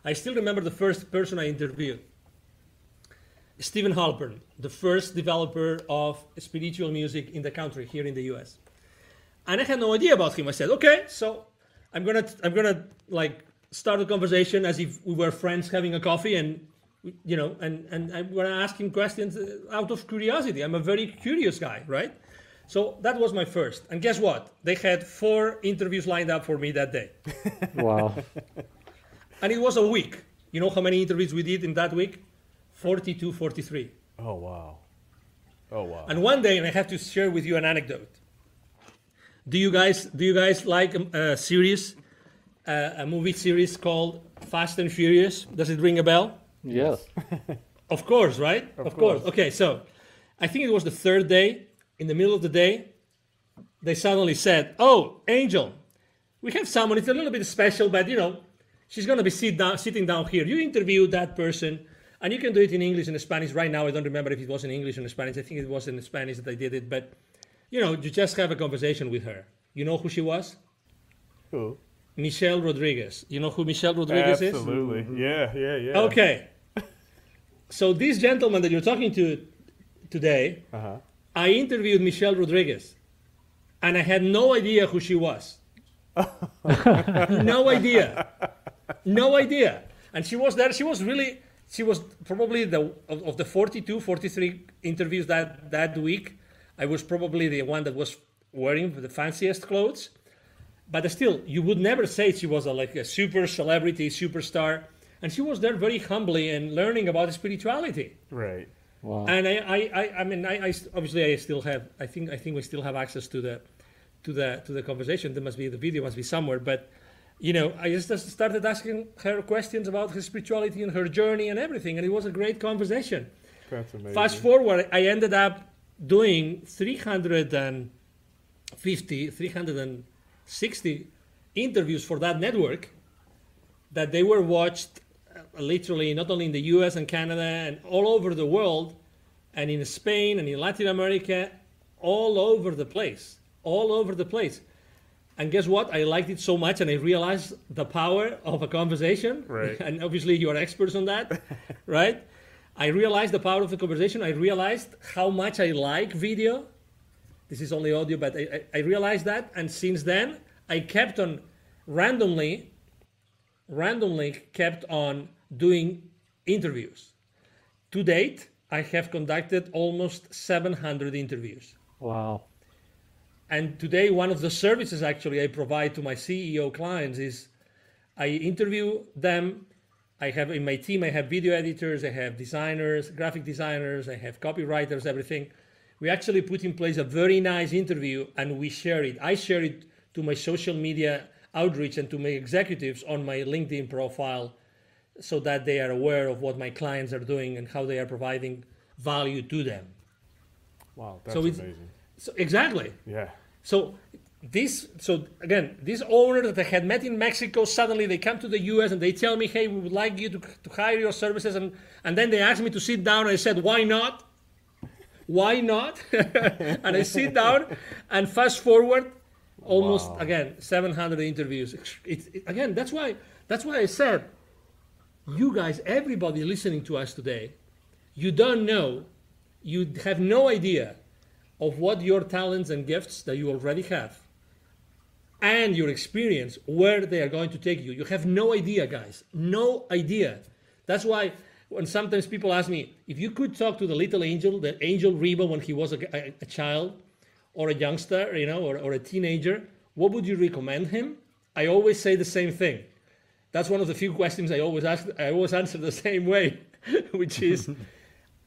I still remember the first person I interviewed. Stephen Halpern, the first developer of spiritual music in the country here in the US. And I had no idea about him. I said, okay, so I'm gonna like start a conversation as if we were friends having a coffee, and and I'm gonna ask him questions out of curiosity. I'm a very curious guy, right? So that was my first. And guess what? They had 4 interviews lined up for me that day. Wow. And it was a week. You know how many interviews we did in that week? 42, 43. Oh, wow. Oh, wow. And one day, and I have to share with you an anecdote. Do you guys like a series, a movie series called Fast and Furious? Does it ring a bell? Yes. Of course, right? Of course. Okay, so I think it was the 3rd day. In the middle of the day, they suddenly said, oh, Angel, we have someone. It's a little bit special, but she's going to be sitting down here. You interview that person, and you can do it in English and Spanish. Right now, I don't remember if it was in English or in Spanish. I think it was in Spanish that I did it. But, you just have a conversation with her. You know who she was? Who? Michelle Rodriguez. You know who Michelle Rodriguez is? Absolutely. Yeah. Okay. So this gentleman that you're talking to today, I interviewed Michelle Rodriguez, and I had no idea who she was. No idea. And she was there. She was probably of the 42, 43 interviews that week. I was probably the one that was wearing the fanciest clothes. But still, you would never say she was like a super celebrity, superstar. And she was there very humbly and learning about spirituality. Right. Wow. And I mean, obviously I still have, I think we still have access to the conversation. There must be, the video must be somewhere, but I just started asking her questions about her spirituality and her journey and everything, and it was a great conversation. That's amazing. Fast forward, I ended up doing 360 interviews for that network, that they were watched literally not only in the US and Canada and all over the world, and in Spain and in Latin America, all over the place. And guess what? I liked it so much, and I realized the power of a conversation. Right. And obviously you are experts on that, right? I realized the power of the conversation. I realized how much I like video. This is only audio, but I realized that. And since then, I kept on randomly kept on doing interviews. To date, I have conducted almost 700 interviews. Wow. And today, one of the services actually I provide to my CEO clients is I interview them. I have in my team, I have video editors, I have designers, graphic designers, I have copywriters, everything. We actually put in place a very nice interview and we share it. I share it to my social media outreach and to my executives on my LinkedIn profile so that they are aware of what my clients are doing and how they are providing value to them. Wow, that's amazing. So exactly. Yeah. So again, this owner that I had met in Mexico, suddenly they come to the US and they tell me, hey, we would like you to hire your services. And then they asked me to sit down and I said, why not? Why not? And I sit down and fast forward almost, again, 700 interviews. Again, that's why I said, you guys, everybody listening to us today, you don't know, you have no idea of what your talents and gifts that you already have and your experience, where they are going to take you. You have no idea, guys. No idea. That's why when sometimes people ask me, if you could talk to the little angel, the Angel RIBO when he was a child or a youngster, or a teenager, what would you recommend him? I always say the same thing. That's one of the few questions I always ask. I always answer the same way, which is,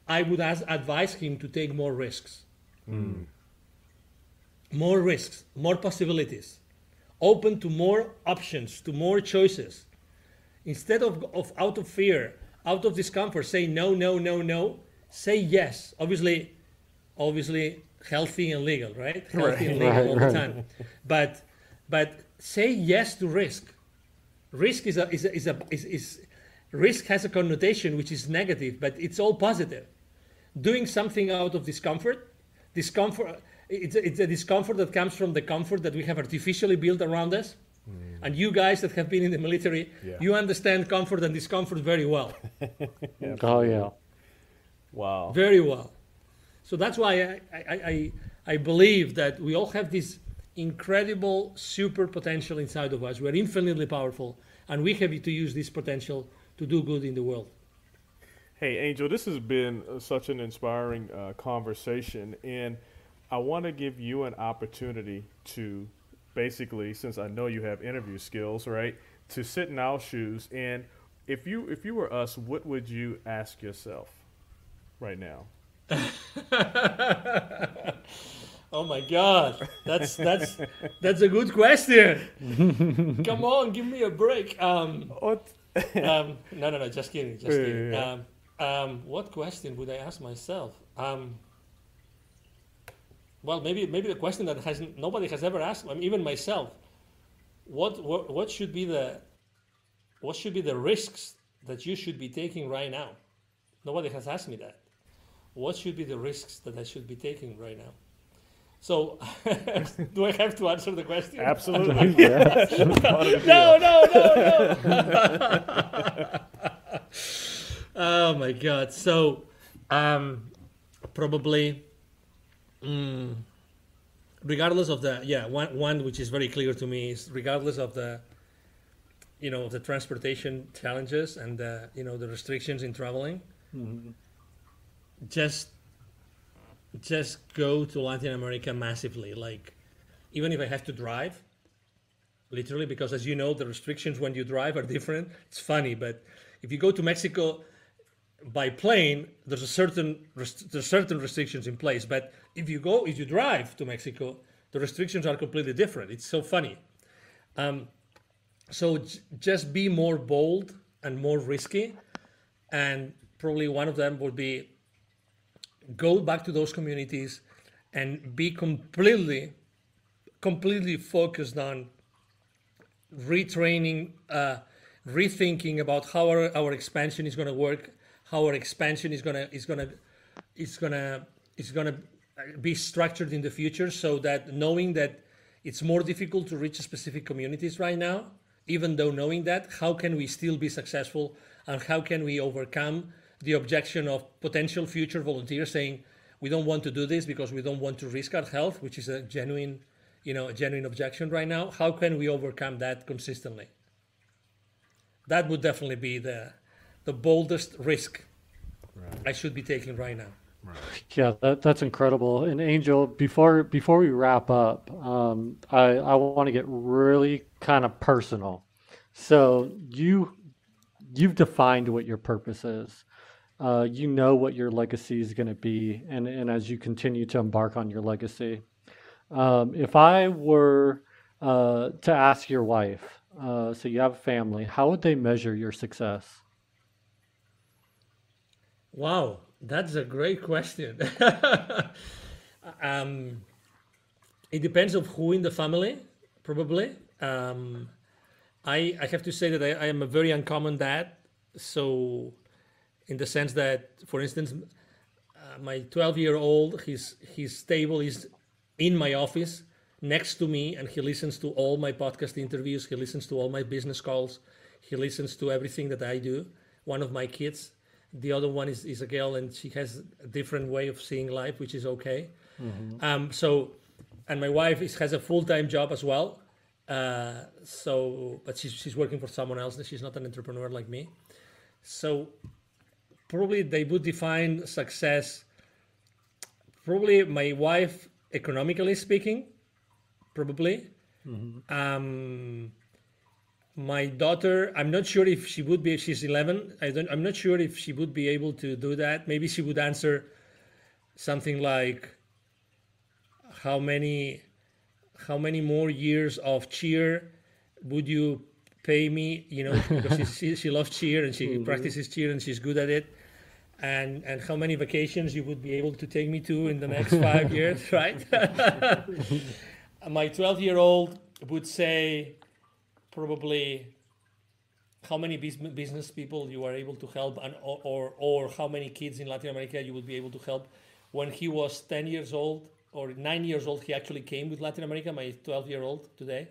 I would advise him to take more risks. More risks, more possibilities, open to more options, to more choices. Instead of out of fear, out of discomfort, say no, no, no, no. Say yes. Obviously healthy and legal, right? Healthy and legal all the time. But say yes to risk. Risk risk has a connotation which is negative, but it's all positive. Doing something out of discomfort, it's a discomfort that comes from the comfort that we have artificially built around us. And you guys that have been in the military, you understand comfort and discomfort very well. Oh, yeah. Wow. Very well. So that's why I believe that we all have this incredible super potential inside of us. We're infinitely powerful, and we have to use this potential to do good in the world. Hey, Angel, this has been such an inspiring conversation, and I want to give you an opportunity to basically, since I know you have interview skills, right, to sit in our shoes. And if you were us, what would you ask yourself right now? Oh my God, that's a good question. Come on, give me a break. No, just kidding. Yeah. What question would I ask myself? Well, maybe the question that nobody has ever asked, even myself. What should be the risks that you should be taking right now? Nobody has asked me that. What should be the risks that I should be taking right now? So, do I have to answer the question? Absolutely. No. Oh my God. So, probably, regardless of the, one which is very clear to me is regardless of the, the transportation challenges and the, the restrictions in traveling, just go to Latin America massively. Like, even if I have to drive, literally, because as you know, the restrictions when you drive are different. It's funny, but if you go to Mexico, by plane, there's certain restrictions in place. But if you drive to Mexico, the restrictions are completely different. It's so funny. So just be more bold and more risky. And probably one of them would be go back to those communities and be completely focused on retraining, rethinking about how our expansion is going to work, how our expansion is going to be structured in the future, so that knowing that it's more difficult to reach specific communities right now, even though knowing that, how can we still be successful, and how can we overcome the objection of potential future volunteers saying we don't want to do this because we don't want to risk our health, which is a genuine objection right now. How can we overcome that consistently? That would definitely be the boldest risk I should be taking right now. Right. Yeah, that's incredible. And Angel, before we wrap up, I want to get really kind of personal. So you've defined what your purpose is. You know what your legacy is going to be, and as you continue to embark on your legacy. If I were to ask your wife, so you have a family, how would they measure your success? Wow, that's a great question. It depends on who in the family, probably. I have to say that I am a very uncommon dad. So in the sense that, for instance, my 12-year-old, his table is in my office next to me, and he listens to all my podcast interviews. He listens to all my business calls. He listens to everything that I do. One of my kids, the other one is a girl, and she has a different way of seeing life, which is okay. Mm-hmm. And my wife has a full-time job as well. But she's working for someone else. She's not an entrepreneur like me. So probably they would define success. Probably my wife, economically speaking, probably. Mm-hmm. My daughter, I'm not sure if she would be. If she's 11, I'm not sure if she would be able to do that. Maybe she would answer something like, "How many more years of cheer would you pay me?" Because she loves cheer and she practices cheer and she's good at it. And how many vacations you would be able to take me to in the next 5 years, right? My 12-year-old would say probably how many business people you are able to help, and or how many kids in Latin America you would be able to help. When he was 10 years old or 9 years old, he actually came with Latin America, my 12-year-old today.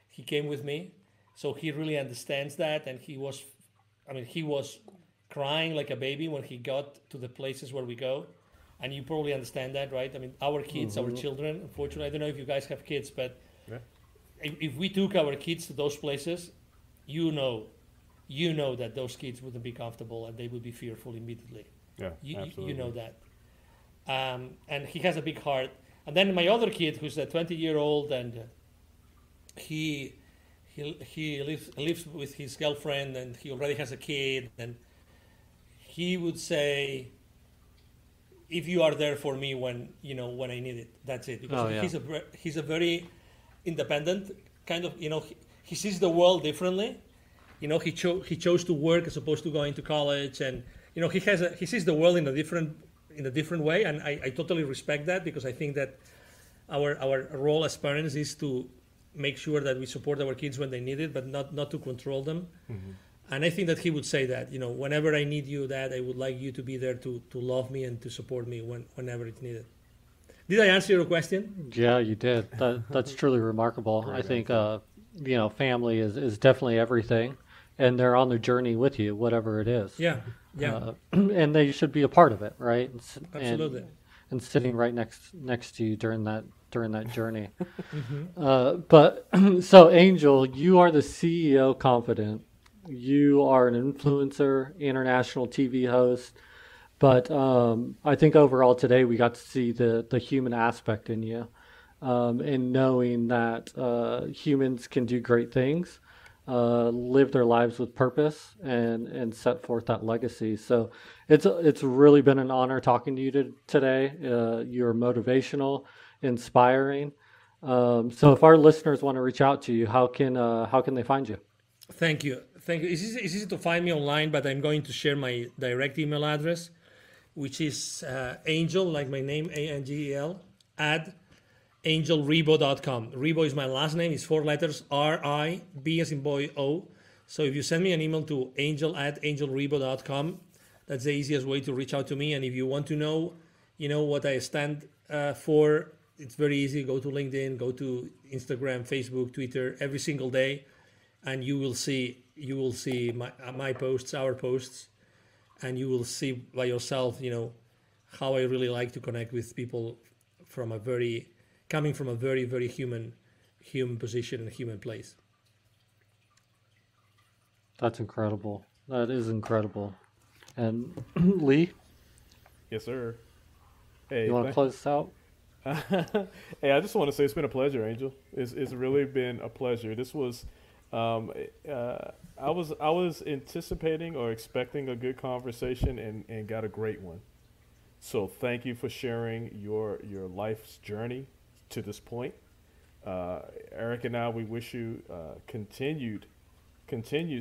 He came with me. So he really understands that, and he was crying like a baby when he got to the places where we go. And you probably understand that, right? I mean, our kids, our children, unfortunately, I don't know if you guys have kids, but if we took our kids to those places, you know that those kids wouldn't be comfortable and they would be fearful immediately. Yeah, absolutely. You know that. And he has a big heart. And then my other kid, who's a 20-year-old, and he lives with his girlfriend, and he already has a kid, and he would say, "If you are there for me when I need it, that's it." Because he's a very independent kind of, he sees the world differently. He chose to work as opposed to going to college, and he sees the world in a different way, and I totally respect that, because I think that our role as parents is to make sure that we support our kids when they need it, but not to control them. Mm-hmm. And I think that he would say that, whenever I need you, Dad, I would like you to be there to love me and to support me whenever it's needed. Did I answer your question? Yeah, you did. That's truly remarkable. I think, family is definitely everything, and they're on their journey with you, whatever it is. Yeah. And they should be a part of it, right? Absolutely. And sitting right next to you during that journey. Mm-hmm. But so Angel, you are the CEO Confident. You are an influencer, international TV host. But I think overall today we got to see the human aspect in you, and knowing that humans can do great things. live their lives with purpose and set forth that legacy. So it's really been an honor talking to you today. You're motivational, inspiring. So if our listeners want to reach out to you, how can they find you? Thank you. It's easy to find me online, but I'm going to share my direct email address, which is Angel, like my name, ANGEL, at angelribo.com. Ribo is my last name. It's 4 letters, R-I-B as in boy, O. So if you send me an email to angel@angelribo.com, that's the easiest way to reach out to me. And if you want to know, what I stand for, it's very easy. Go to LinkedIn, go to Instagram, Facebook, Twitter, every single day, and you will see my posts, our posts, and you will see by yourself, how I really like to connect with people coming from a very, very human position and human place. That's incredible. That is incredible. And Lee? Yes, sir. Hey, you want to close this out? Hey, I just want to say it's been a pleasure, Angel. It's really been a pleasure. This was, I was anticipating or expecting a good conversation and got a great one. So thank you for sharing your life's journey to this point. Eric and I, we wish you continued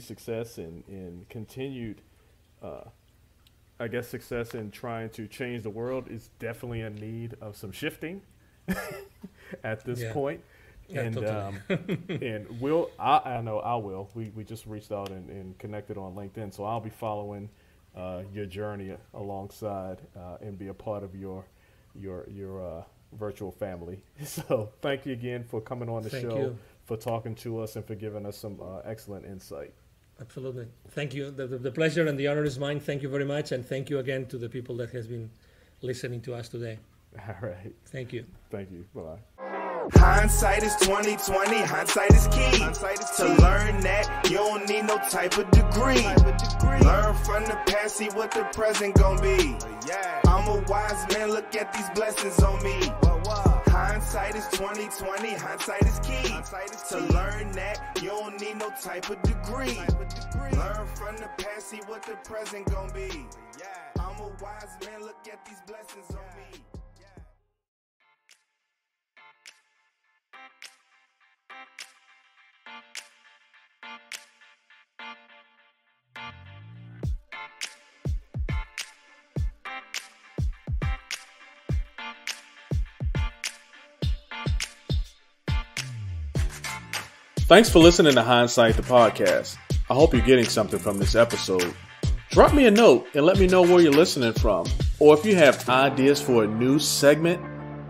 success and continued, success in trying to change the world. Is definitely in need of some shifting at this point. Yeah, and totally. And I know I will. We just reached out and connected on LinkedIn, so I'll be following your journey alongside and be a part of your virtual family. So thank you again for coming on the show, for talking to us, and for giving us some excellent insight. Absolutely. Thank you. The pleasure and the honor is mine. Thank you very much. And thank you again to the people that has been listening to us today. All right. Thank you. Thank you. Bye-bye. Hindsight is 20/20, hindsight is key. To learn that you don't need no type of degree. Learn from the past, see what the present gon' be. I'm a wise man, look at these blessings on me. Hindsight is 20/20, hindsight is key. To learn that you don't need no type of degree. Learn from the past, see what the present gon' be. I'm a wise man, look at these blessings on me. Thanks for listening to Hindsight the Podcast. I hope you're getting something from this episode. Drop me a note and let me know where you're listening from. Or if you have ideas for a new segment,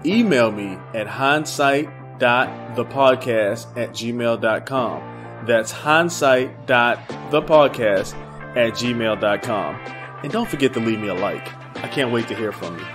email me at hindsight.thepodcast@gmail.com. That's hindsight.thepodcast@gmail.com. And don't forget to leave me a like. I can't wait to hear from you.